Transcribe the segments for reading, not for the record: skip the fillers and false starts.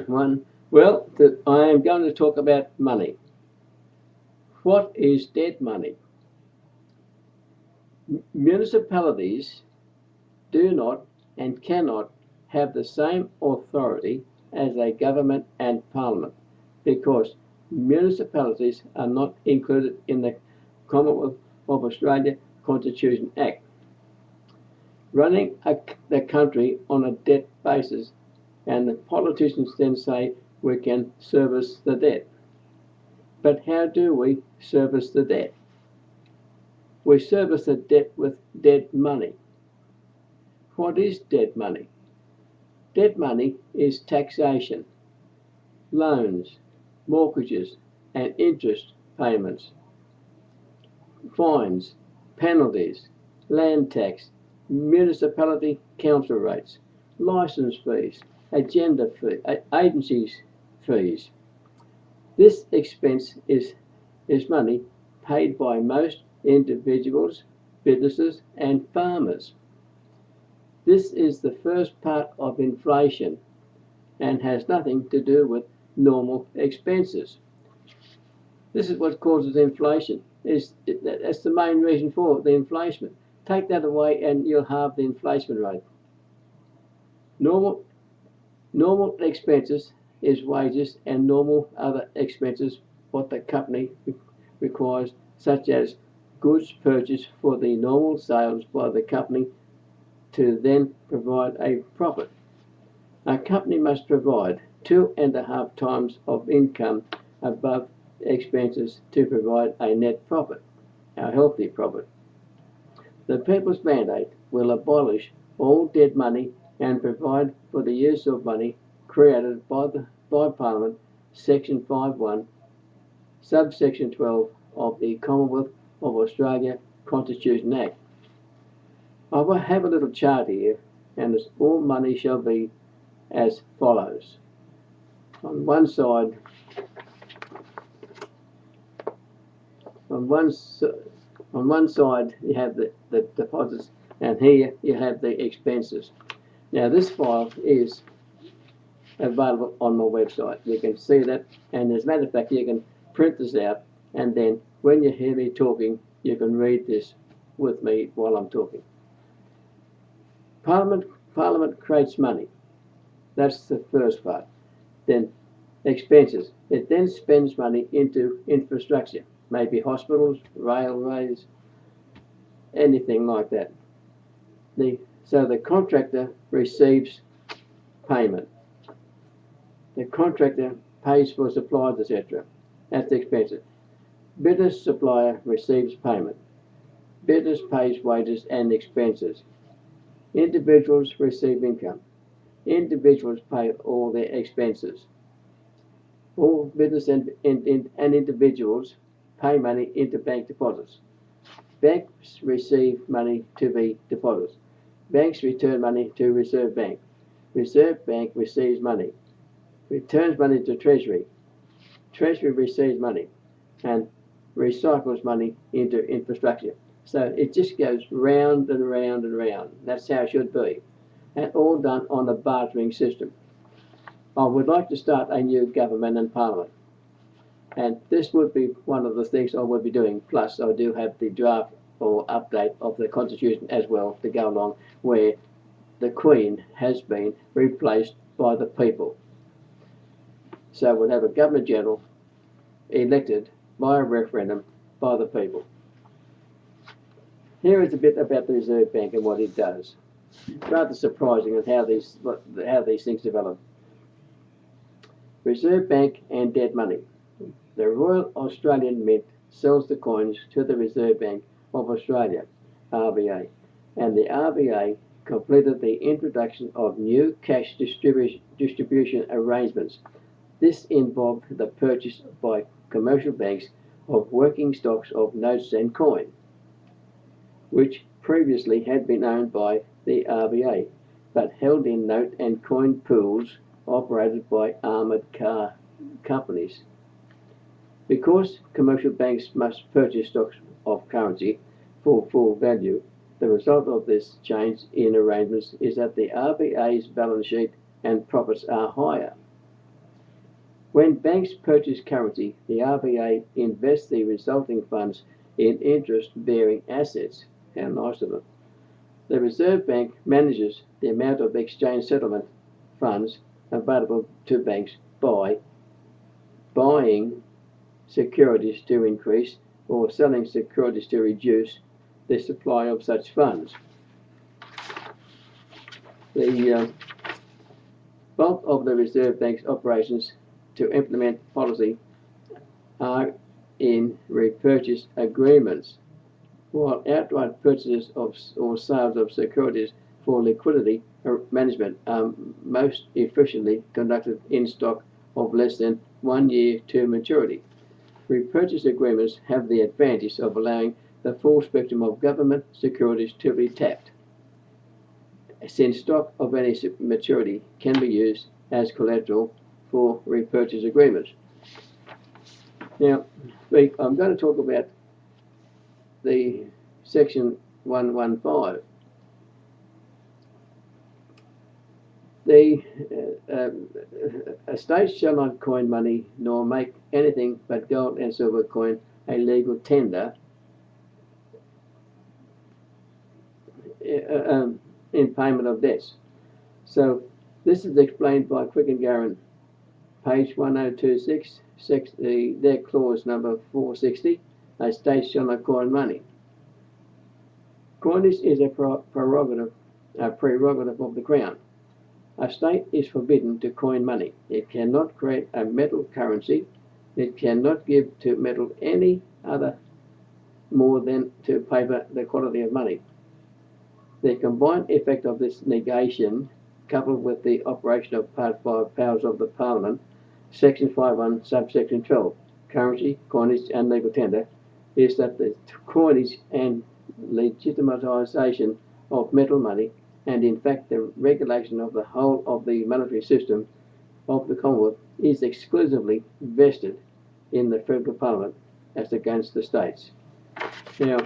One, well, I am going to talk about money. What is dead money? Municipalities do not and cannot have the same authority as a government and parliament because municipalities are not included in the Commonwealth of Australia Constitution Act. Running the country on a debt basis, and the politicians then say we can service the debt. But how do we service the debt? We service the debt with dead money. What is dead money? Dead money is taxation, loans, mortgages, and interest payments, fines, penalties, land tax, municipality council rates, licence fees, agenda fee, agencies fees. This expense is money paid by most individuals, businesses, and farmers. This is the first part of inflation and has nothing to do with normal expenses. This is what causes inflation. That's the main reason for the inflation. Take that away and you'll halve the inflation rate. Normal expenses is wages and normal other expenses what the company requires, such as goods purchased for the normal sales by the company to then provide a profit. A company must provide 2.5 times of income above expenses to provide a net profit, a healthy profit. The People's Mandate will abolish all dead money and provide for the use of money created by Parliament, Section 5.1, subsection 12 of the Commonwealth of Australia Constitution Act. I will have a little chart here, and all money shall be as follows. On one side, you have the deposits, and here you have the expenses. Now this file is available on my website. You can see that, and as a matter of fact, you can print this out, and then when you hear me talking, you can read this with me while I'm talking. Parliament creates money. That's the first part. Then expenses. It then spends money into infrastructure, maybe hospitals, railways, anything like that. So the contractor receives payment. The contractor pays for supplies, etc. That's the expenses. Business supplier receives payment. Business pays wages and expenses. Individuals receive income. Individuals pay all their expenses. All business and individuals pay money into bank deposits. Banks receive money to be deposited. Banks return money to Reserve Bank. Reserve Bank receives money, returns money to Treasury. Treasury receives money and recycles money into infrastructure. So it just goes round and round and round. That's how it should be. And all done on a bartering system. I would like to start a new government and parliament. And this would be one of the things I would be doing. Plus, I do have the draft or update of the Constitution as well to go along, where the Queen has been replaced by the people. So we'll have a Governor General elected by a referendum by the people. Here is a bit about the Reserve Bank and what it does. Rather surprising on how these things develop. Reserve Bank and dead money. The Royal Australian Mint sells the coins to the Reserve Bank of Australia, RBA, and the RBA completed the introduction of new cash distribution arrangements. This involved the purchase by commercial banks of working stocks of notes and coin, which previously had been owned by the RBA, but held in note and coin pools operated by armoured car companies. Because commercial banks must purchase stocks of currency for full value, the result of this change in arrangements is that the RBA's balance sheet and profits are higher. When banks purchase currency, the RBA invests the resulting funds in interest-bearing assets. How nice of them. The Reserve Bank manages the amount of exchange settlement funds available to banks by buying securities to increase or selling securities to reduce the supply of such funds. The bulk of the Reserve Bank's operations to implement policy are in repurchase agreements, while outright purchases of or sales of securities for liquidity management are most efficiently conducted in stock of less than 1 year to maturity. Repurchase agreements have the advantage of allowing the full spectrum of government securities to be tapped, since stock of any maturity can be used as collateral for repurchase agreements. Now, I'm going to talk about the section 115. A state shall not coin money nor make anything but gold and silver coin a legal tender in payment of debts. So this is explained by Quick and Garran, page 1026, their clause number 460. A state shall not coin money. Coinage is a prerogative of the Crown. A state is forbidden to coin money. It cannot create a metal currency. It cannot give to metal any other more than to paper the quality of money. The combined effect of this negation, coupled with the operation of Part 5 Powers of the Parliament, Section 5.1, subsection 12, currency, coinage and legal tender, is that the coinage and legitimisation of metal money, and in fact the regulation of the whole of the monetary system of the Commonwealth, is exclusively vested in the Federal Parliament as against the states. Now,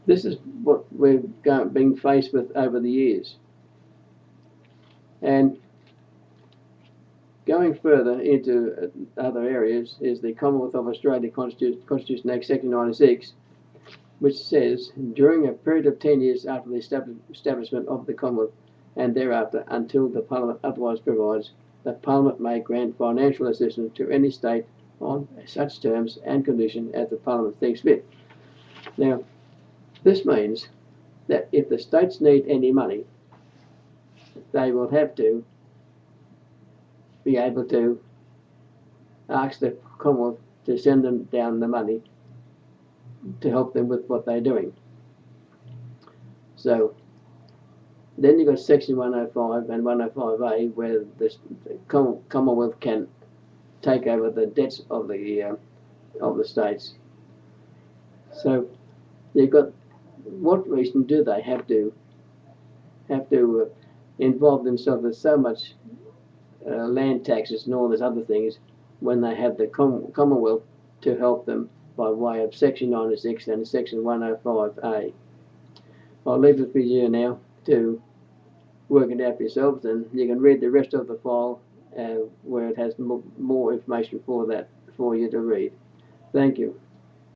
this is what we've been faced with over the years. And going further into other areas is the Commonwealth of Australia Constitution Act Section 96, which says, during a period of 10 years after the establishment of the Commonwealth and thereafter until the Parliament otherwise provides, the Parliament may grant financial assistance to any state on such terms and conditions as the Parliament thinks fit. Now, this means that if the states need any money, they will have to be able to ask the Commonwealth to send them down the money to help them with what they're doing. So then you've got Section 105 and 105A, where the Commonwealth can take over the debts of the states. So you've got, what reason do they have to involve themselves with so much land taxes and all these other things when they have the Commonwealth to help them by way of Section 96 and Section 105A? I'll leave it with you now to work it out for yourselves, and you can read the rest of the file where it has more information for you to read. Thank you.